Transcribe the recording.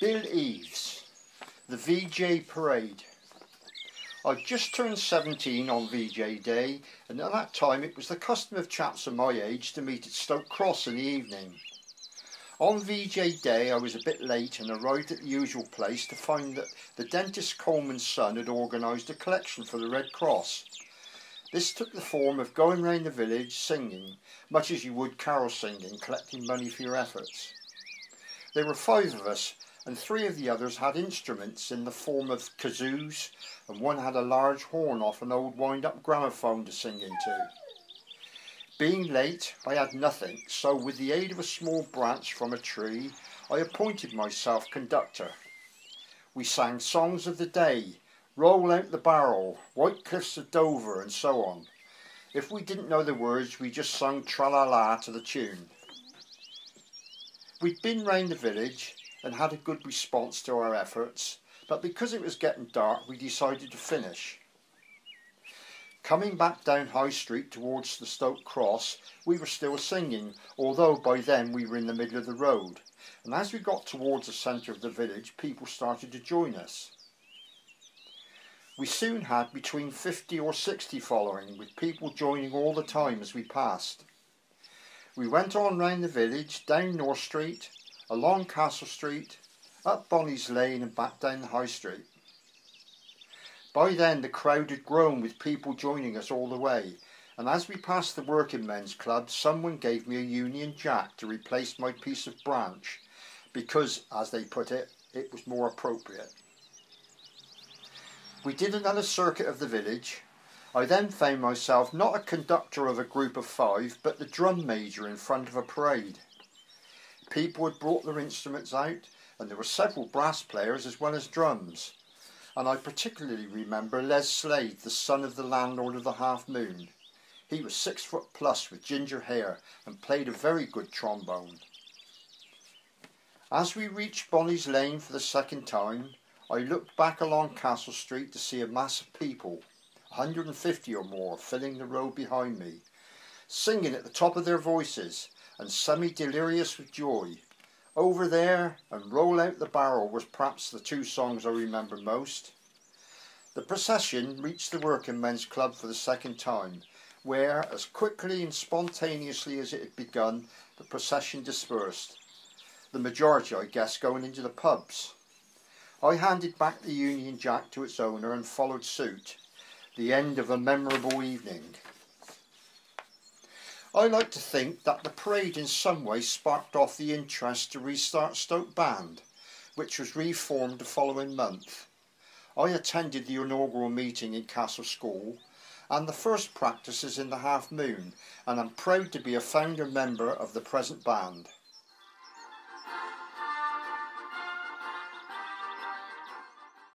Bill Eaves, the VJ Parade. I just turned 17 on VJ Day, and at that time it was the custom of chaps of my age to meet at Stoke Cross in the evening. On VJ Day I was a bit late and arrived at the usual place to find that the dentist Coleman's son had organised a collection for the Red Cross. This took the form of going round the village singing, much as you would carol singing, collecting money for your efforts. There were 5 of us, and 3 of the others had instruments in the form of kazoos, and one had a large horn off an old wind-up gramophone to sing into. Being late, I had nothing, so with the aid of a small branch from a tree, I appointed myself conductor. We sang songs of the day, Roll Out the Barrel, White Cliffs of Dover, and so on. If we didn't know the words, we just sung tra-la-la to the tune. We'd been round the village and had a good response to our efforts, but because it was getting dark we decided to finish. Coming back down High Street towards the Stoke Cross, we were still singing, although by then we were in the middle of the road, and as we got towards the centre of the village people started to join us. We soon had between 50 or 60 following, with people joining all the time as we passed. We went on round the village, down North Street, along Castle Street, up Bonnie's Lane and back down the High Street. By then the crowd had grown with people joining us all the way, and as we passed the Working Men's Club someone gave me a Union Jack to replace my piece of branch because, as they put it, it was more appropriate. We did another circuit of the village. I then found myself not a conductor of a group of 5, but the drum major in front of a parade. People had brought their instruments out, and there were several brass players as well as drums. And I particularly remember Les Slade, the son of the landlord of the Half Moon. He was 6 foot plus with ginger hair and played a very good trombone. As we reached Bonnie's Lane for the second time, I looked back along Castle Street to see a mass of people, 150 or more, filling the road behind me, singing at the top of their voices and semi-delirious with joy. Over There and Roll Out the Barrel was perhaps the 2 songs I remember most. The procession reached the Working Men's Club for the second time, where, as quickly and spontaneously as it had begun, the procession dispersed. The majority, I guess, going into the pubs. I handed back the Union Jack to its owner and followed suit. The end of a memorable evening. I like to think that the parade in some way sparked off the interest to restart Stoke Band, which was reformed the following month. I attended the inaugural meeting in Castle School and the first practices in the Half Moon, and am proud to be a founder member of the present band.